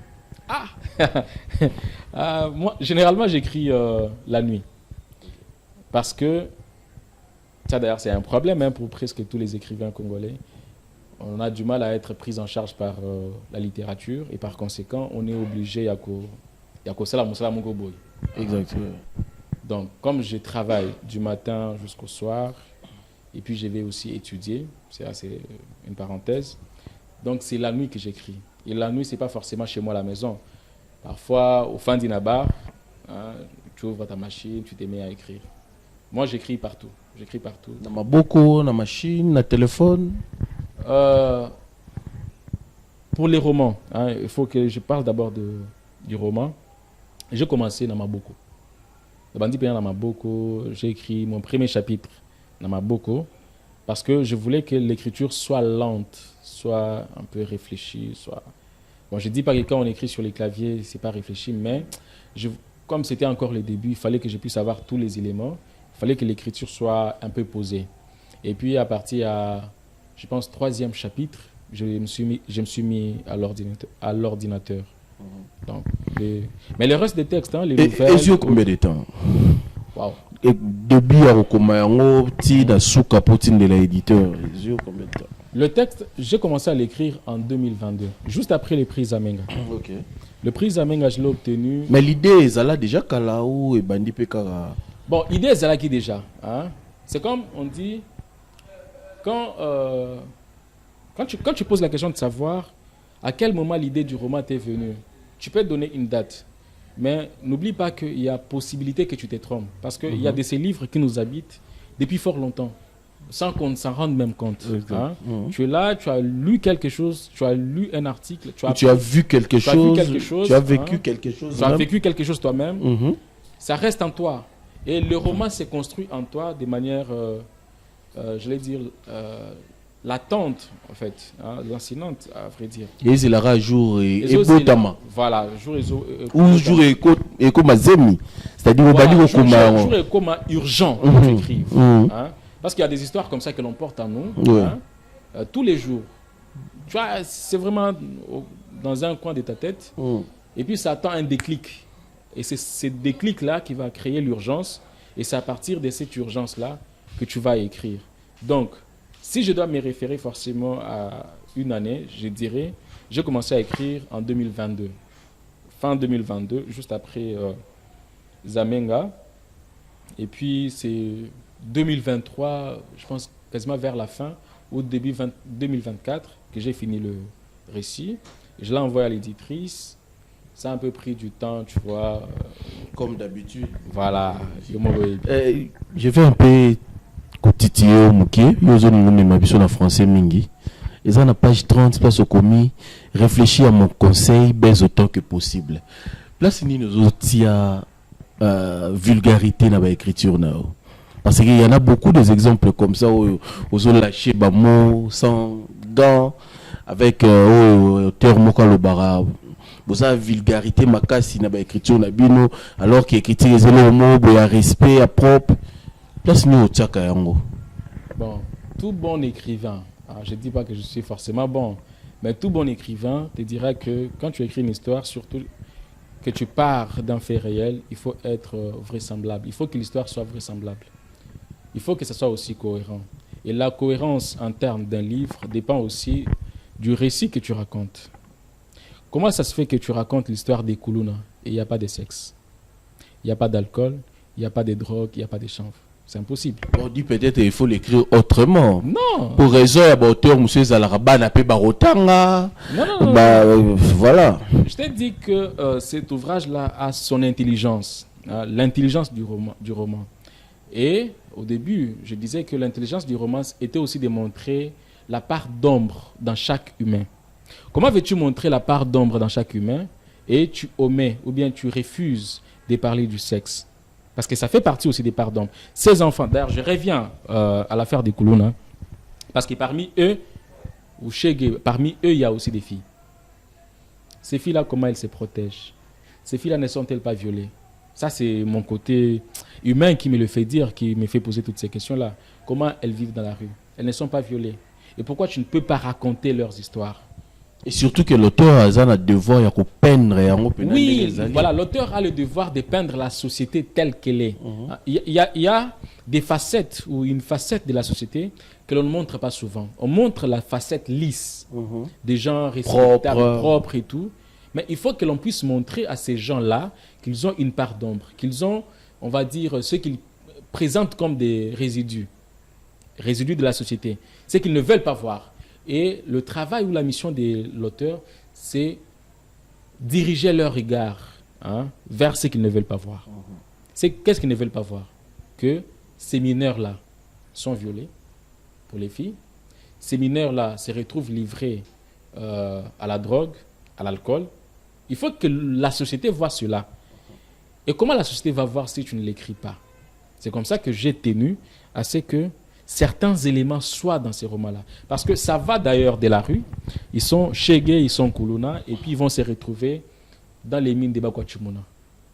Moi, généralement, j'écris la nuit. Parce que, ça d'ailleurs, c'est un problème pour presque tous les écrivains congolais. On a du mal à être pris en charge par la littérature et par conséquent, on est obligé à Exactement. Donc, comme je travaille du matin jusqu'au soir, et puis je vais aussi étudier, c'est une parenthèse. Donc, c'est la nuit que j'écris. Et la nuit, ce n'est pas forcément chez moi à la maison. Parfois, au fin d'Inabar, hein, tu ouvres ta machine, tu te mets à écrire. Moi, j'écris partout. J'écris partout. Dans ma boko, dans ma machine, dans le téléphone. Pour les romans, hein, il faut que je parle d'abord du roman. J'ai commencé dans ma boko. Dans ma boko, j'ai écrit mon premier chapitre dans ma boko parce que je voulais que l'écriture soit lente, soit un peu réfléchie, soit... Bon, je ne dis pas que quand on écrit sur les claviers, ce n'est pas réfléchi, mais comme c'était encore le début, il fallait que je puisse avoir tous les éléments. Il fallait que l'écriture soit un peu posée. Et puis, à partir je pense, 3e chapitre, je me suis mis à l'ordinateur. Donc, mais le reste des textes, hein, les nouvelles... Et combien de temps? Wow. Et depuis à Rokomayango, ti da souka potine de l'éditeur, combien de temps? Le texte, j'ai commencé à l'écrire en 2022, juste après le prix Zamenga. Ok. Le prix Zamenga, je l'ai obtenu... Mais l'idée, est là déjà Kalaou et Bandi Pekara. Bon, l'idée est là qui déjà. Hein? C'est comme on dit, quand tu poses la question de savoir à quel moment l'idée du roman t'est venue, tu peux donner une date. Mais n'oublie pas qu'il y a possibilité que tu te trompes. Parce qu'il y a de ces livres qui nous habitent depuis fort longtemps, sans qu'on ne s'en rende même compte. Hein? Tu es là, tu as lu quelque chose, tu as lu un article. Tu as vu quelque chose, tu as vécu hein? quelque chose. Tu as vécu quelque chose toi-même. Ça reste en toi. Et le roman s'est construit en toi de manière, je vais dire, latente, en fait, hein, lancinante, à vrai dire. Et c'est la jour et Botama. Voilà, jour ou jour et comme Zemi. C'est-à-dire, voilà, jour et comme urgent, quand tu écrives. Hein, parce qu'il y a des histoires comme ça que l'on porte en nous, hein, tous les jours. Tu vois, c'est vraiment dans un coin de ta tête. Et puis, ça attend un déclic. Et c'est ce déclic-là qui va créer l'urgence. Et c'est à partir de cette urgence-là que tu vas écrire. Donc, si je dois me référer forcément à une année, je dirais, j'ai commencé à écrire en 2022. Fin 2022, juste après Zamenga. Et puis, c'est 2023, je pense quasiment vers la fin, ou début 2024, que j'ai fini le récit. Je l'ai envoyé à l'éditrice. Ça a un peu pris du temps, tu vois. Comme d'habitude. Voilà. Je vais un peu titiller au Mouké. Je vais en français mingi. Et ça, la page 30, place au commis. Réfléchis à mon conseil, baise autant que possible. Place ni nous autres vulgarité dans l'écriture. Parce qu'il y en a beaucoup d'exemples comme ça où ils ont lâché des mots sans gants, avec auteur Mokalo Bara. Vous avez vulgarité makasi na ba écriture na bino alors que écriture les mots à respect à propre place nous tchaka yango. Bon, tout bon écrivain, je ne dis pas que je suis forcément bon, mais tout bon écrivain te dira que quand tu écris une histoire, surtout que tu pars d'un fait réel, il faut être vraisemblable. Il faut que l'histoire soit vraisemblable. Il faut que ça soit aussi cohérent. Et la cohérence en termes d'un livre dépend aussi du récit que tu racontes. Comment ça se fait que tu racontes l'histoire des Koulouna et il n'y a pas de sexe? Il n'y a pas d'alcool, il n'y a pas de drogue, il n'y a pas de chanvre. C'est impossible. On dit peut-être qu'il faut l'écrire autrement. Non. Pour raison, il y a auteur, M. Zalaraba n'a pas barotanga. Non. Voilà. Je t'ai dit que cet ouvrage-là a son intelligence, hein, l'intelligence du roman. Et au début, je disais que l'intelligence du roman était aussi de montrer la part d'ombre dans chaque humain. Comment veux-tu montrer la part d'ombre dans chaque humain et tu omets ou bien tu refuses de parler du sexe? Parce que ça fait partie aussi des parts d'ombre. Ces enfants, d'ailleurs, je reviens à l'affaire des Koulouna, parce que parmi eux, il y a aussi des filles. Ces filles-là, comment elles se protègent? Ces filles-là ne sont-elles pas violées? Ça, c'est mon côté humain qui me le fait dire, qui me fait poser toutes ces questions-là. Comment elles vivent dans la rue? Elles ne sont pas violées. Et pourquoi tu ne peux pas raconter leurs histoires? Et surtout que l'auteur a le devoir de peindre. Oui, voilà, l'auteur a le devoir de peindre la société telle qu'elle est. Il y a des facettes ou une facette de la société que l'on ne montre pas souvent. On montre la facette lisse, des gens respectables, propres et tout. Mais il faut que l'on puisse montrer à ces gens-là qu'ils ont une part d'ombre, qu'ils ont on va dire, ce qu'ils présentent comme des résidus de la société, ce qu'ils ne veulent pas voir. Et le travail ou la mission de l'auteur, c'est diriger leur regard vers ce qu'ils ne veulent pas voir. Qu'est-ce qu'ils ne veulent pas voir? Que ces mineurs-là sont violés pour les filles. Ces mineurs-là se retrouvent livrés à la drogue, à l'alcool. Il faut que la société voit cela. Et comment la société va voir si tu ne l'écris pas? C'est comme ça que j'ai tenu à ce que certains éléments soient dans ces romans-là. Parce que ça va d'ailleurs de la rue. Ils sont Chégué, ils sont Koulouna, et puis ils vont se retrouver dans les mines de Bakwachimuna.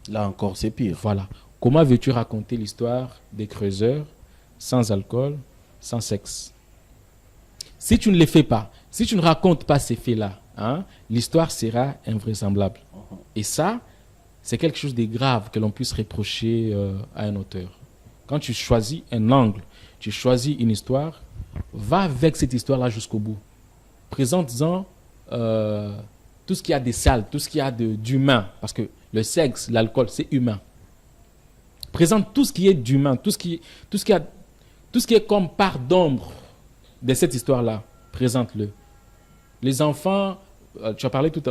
Là encore, c'est pire. Voilà. Comment veux-tu raconter l'histoire des creuseurs sans alcool, sans sexe? Si tu ne les fais pas, si tu ne racontes pas ces faits-là, l'histoire sera invraisemblable. Et ça, c'est quelque chose de grave que l'on puisse reprocher à un auteur. Quand tu choisis un angle, tu choisis une histoire, va avec cette histoire-là jusqu'au bout. Présente-en tout ce qu'il y a de sale, tout ce qu'il y a d'humain, parce que le sexe, l'alcool, c'est humain. Présente tout ce qui est d'humain, tout ce qui est comme part d'ombre de cette histoire-là, présente-le. Les enfants, tu as parlé tout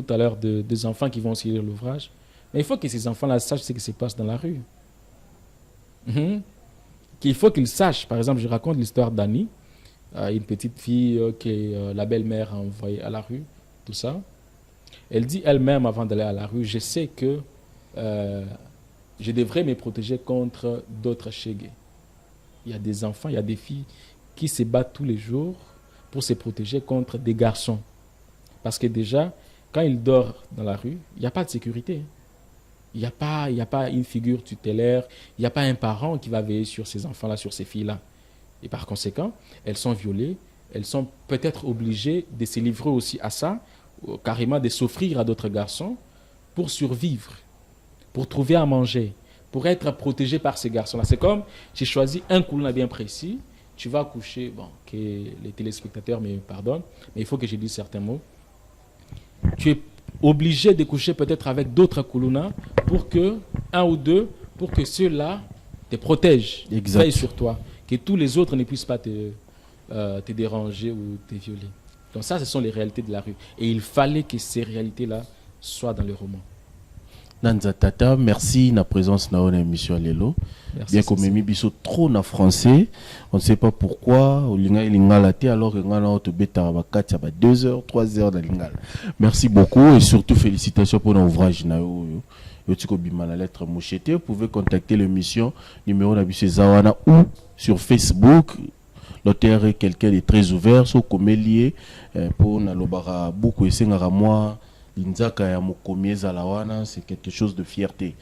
à l'heure des enfants qui vont aussi lire l'ouvrage, mais il faut que ces enfants-là sachent ce qui se passe dans la rue. Il faut qu'ils sachent, par exemple, je raconte l'histoire d'Annie, une petite fille que la belle-mère a envoyée à la rue, tout ça. Elle dit elle-même, avant d'aller à la rue, je sais que je devrais me protéger contre d'autres Chégués. Il y a des enfants, il y a des filles qui se battent tous les jours pour se protéger contre des garçons. Parce que déjà, quand ils dorment dans la rue, il n'y a pas de sécurité. Il n'y a pas une figure tutélaire, il n'y a pas un parent qui va veiller sur ces enfants-là, sur ces filles-là. Et par conséquent, elles sont violées, elles sont peut-être obligées de se livrer aussi à ça, carrément de s'offrir à d'autres garçons pour survivre, pour trouver à manger, pour être protégées par ces garçons-là. C'est comme, j'ai choisi un Koulouna bien précis, tu vas coucher, bon, que les téléspectateurs me pardonnent, mais il faut que je dise certains mots. Tu es obligé de coucher peut-être avec d'autres Koulouna pour que, un ou deux, pour que ceux-là te protègent, veillent sur toi, que tous les autres ne puissent pas te déranger ou te violer. Donc ça, ce sont les réalités de la rue. Et il fallait que ces réalités-là soient dans le roman. Nanza Tata, merci na présence na on émission Lelo. Bien comme Mimi Bisso trop na français, on ne sait pas pourquoi. Au lingala te alors on a auto beta ba 4 ba 2 heures, 3 heures dans lingala. Merci beaucoup et surtout félicitations pour l'ouvrage na yo. Yo tiko bima la lettre Mouchete. Vous pouvez contacter l'émission numéro na Bisso Zawana ou sur Facebook. L'auteur est quelqu'un de très ouvert, so comme lié pour na lobara beaucoup et sengara moi. L'inzaka ya mokomi zalawana, c'est quelque chose de fierté.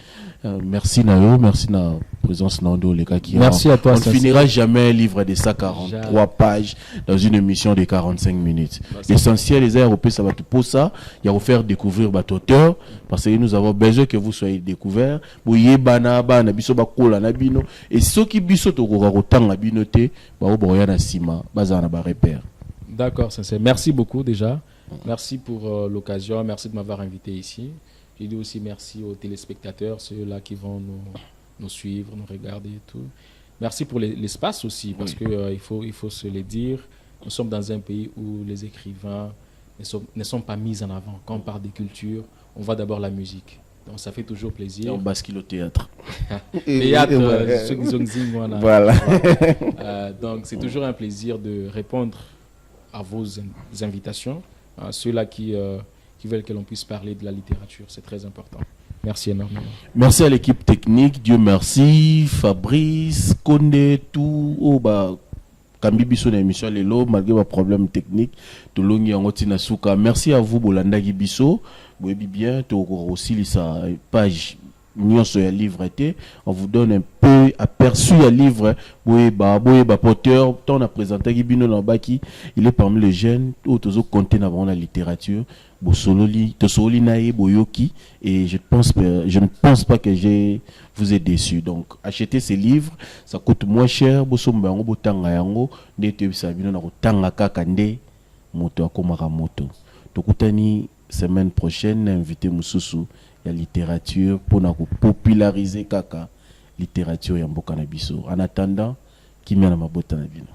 Merci Nayo, merci na présence Nando les gars qui merci à toi. On ne finira jamais un livre de 143 pages dans une émission de 45 minutes. L'essentiel les européens ça va te pour ça, il y a vous faire découvrir votre auteur parce que nous avons besoin que vous soyez découverts. Boye bana bana biso bakola na bino et ceux qui biso to ko tanga binoté ba boya na sima bazana ba repère. D'accord, sincère. Merci beaucoup déjà. Merci pour l'occasion, merci de m'avoir invité ici. Je dis aussi merci aux téléspectateurs, ceux-là qui vont nous suivre, nous regarder et tout. Merci pour l'espace aussi, parce que il faut se le dire, nous sommes dans un pays où les écrivains ne sont pas mis en avant. Quand on parle de culture, on voit d'abord la musique. Donc ça fait toujours plaisir. Et on bascule au théâtre. Voilà. Donc c'est toujours un plaisir de répondre à vos invitations. Ceux-là qui veulent que l'on puisse parler de la littérature, c'est très important. Merci énormément. Merci à l'équipe technique, Dieu merci, Fabrice, Condé, tout, Kambi Bisso na émission Lelo, malgré les problèmes techniques, tout le monde. Merci à vous, Bolanda Gibiso, vous bien, tout aussi la page. Livre était, on vous donne un peu aperçu à livre porteur on a présenté Gibino Nambaki, il est parmi les jeunes autour compter dans la littérature Bosololi Tosoli Nae Boyoki et je ne pense pas que je vous ai déçu. Donc achetez ces livres, ça coûte moins cher bosomba yango botanga yango ndete bisabino na kotanga kaka nde moto akomaka moto tokutani semaine prochaine invité Mususu la littérature pour nous populariser kaka littérature ya mboka na biso. En attendant, kimia na mabota na bino.